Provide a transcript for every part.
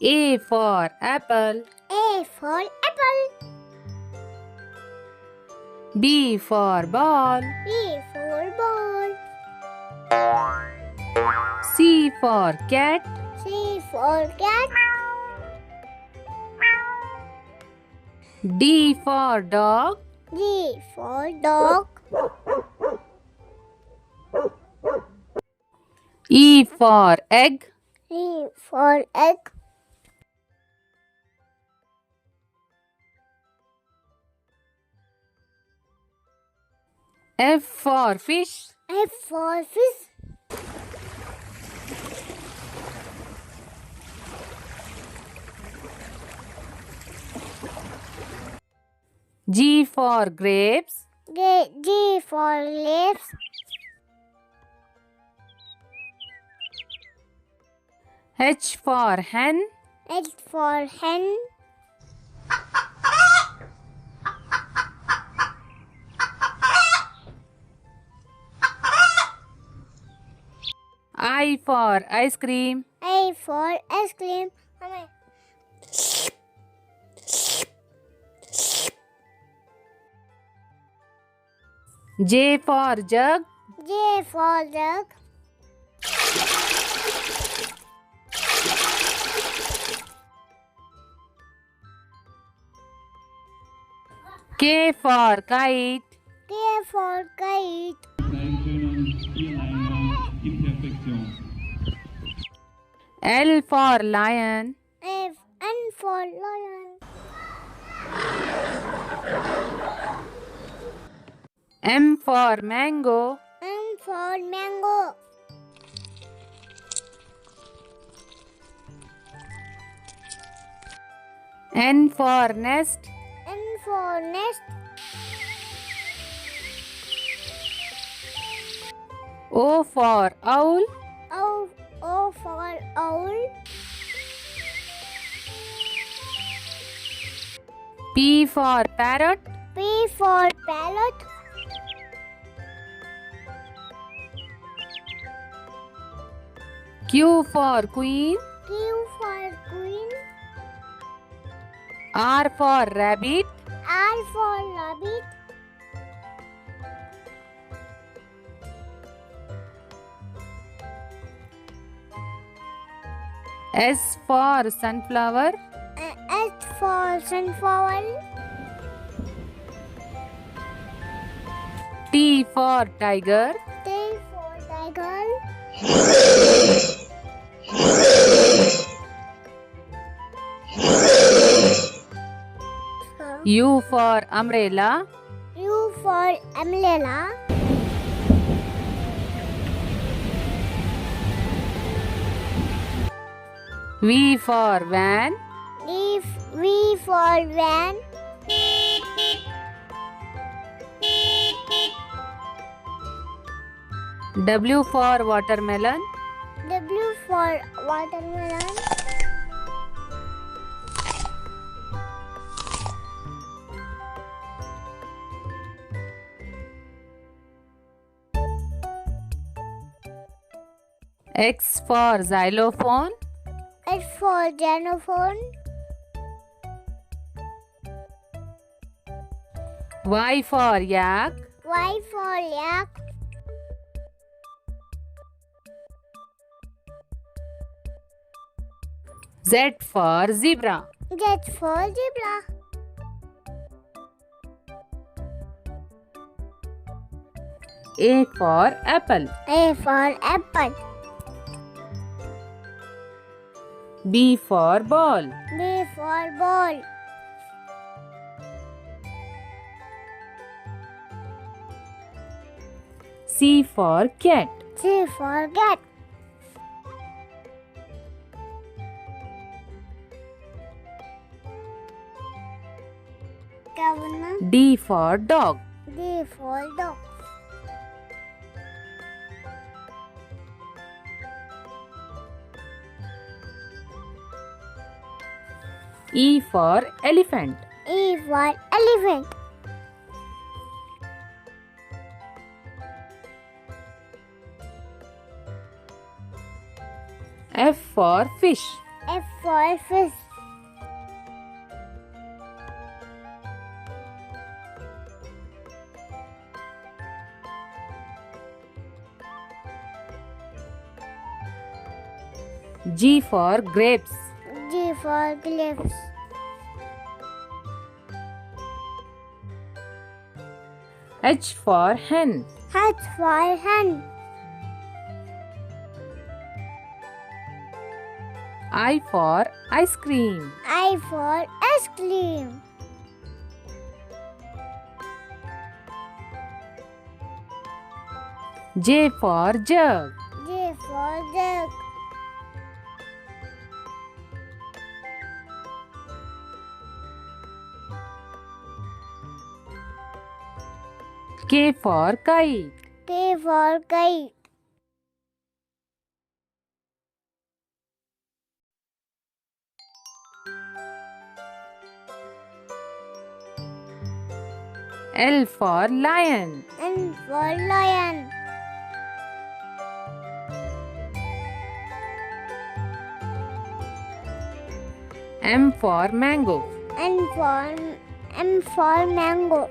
A for apple. A for apple. B for ball. B for ball. C for cat. C for cat. D for dog. D for dog. E for egg. E for egg. F for fish. F for fish. G for grapes. G for leaves. H for hen. H for hen. I for ice cream. I for ice cream. J for jug. J for jug. K for kite. K for kite. L for lion. N for lion. M for mango. M for mango. N for nest. N for nest. O for owl. O for owl. P for parrot. P for parrot. Q for queen. Q for queen. R for rabbit. R for rabbit. S for sunflower. S for sunflower. T for tiger. T for tiger. U for umbrella. U for umbrella. V for van. V for van. W for watermelon. W for watermelon. X for xylophone. X for xylophone. Y for yak. Y for yak. Z for zebra. Z for zebra. A for apple. A for apple. B for ball. B for ball. C for cat. C for cat. D for dog. D for dog. E for elephant. E for elephant. F for fish. F for fish. G for grapes. G for grapes. H for hen. H for hen. I for ice cream. I for ice cream. J for jug. J for jug. K for kite. K for kite. L for lion. N for lion. M for mango. M for mango.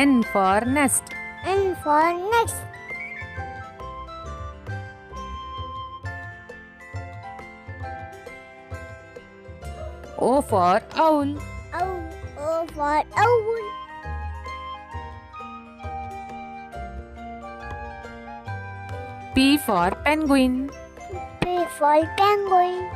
N for nest. N for nest. O for owl. O for owl. P for penguin. P for penguin.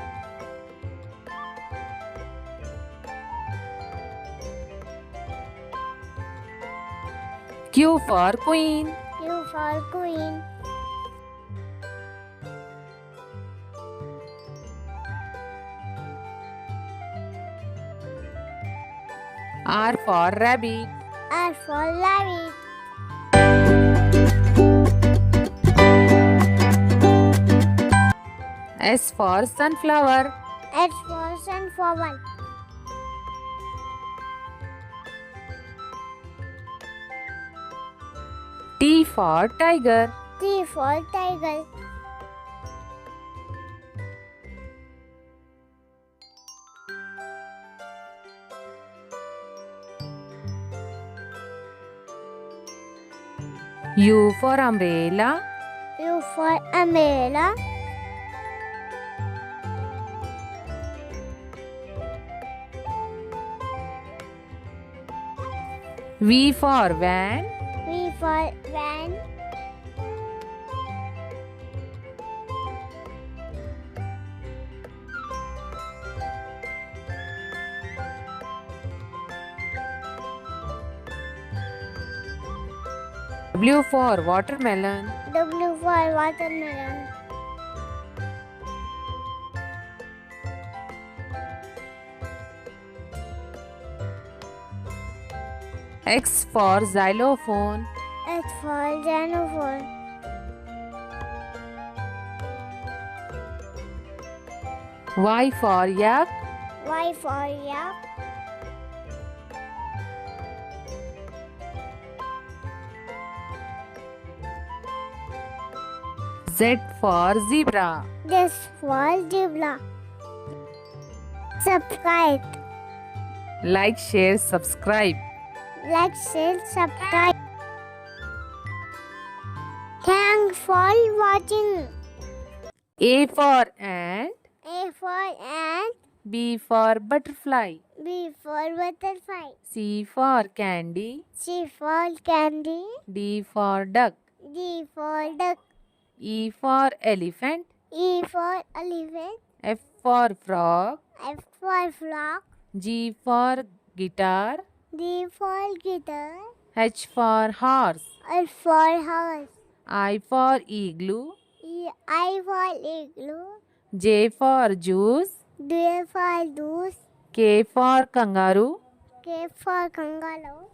Q for queen. Q for queen. R for rabbit. R for rabbit. S for sunflower. S for sunflower. T for tiger. T for tiger. U for umbrella. U for umbrella. V for van. V for van. W for watermelon. W for watermelon. X for xylophone. H for xylophone. Y for yak. Y for yak. Z for zebra. This for zebra. Subscribe. Like, share, subscribe. Like, share, subscribe. Thanks for watching. A for ant. A for ant. B for butterfly. B for butterfly. C for candy. C for candy. D for duck. D for duck. E for elephant. E for elephant. F for frog. F for frog. G for guitar. D for guitar. H for horse. H for horse. I for igloo. I for igloo. J for juice. D for juice. K for kangaroo. K for kangaroo.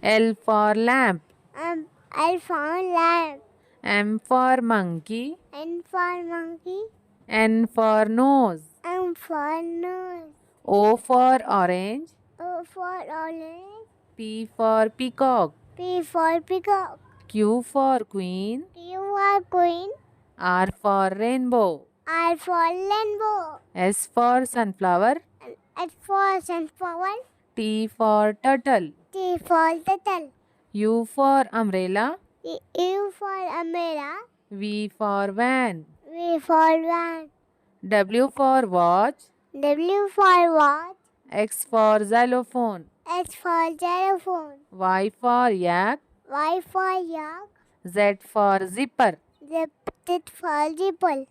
L for lamp. L for lamb. M for monkey. N for monkey. N for nose. M for nose. O for orange. O for orange. P for peacock. P for peacock. Q for queen. Q for queen. R for rainbow. R for rainbow. S for sunflower. S for sunflower. T for turtle. T for turtle. U for umbrella. U for umbrella. V for van. V for van. W for watch. W for watch. X for xylophone. X for xylophone. Y for yak. Y for yak. Z for zipper. Z for zipper.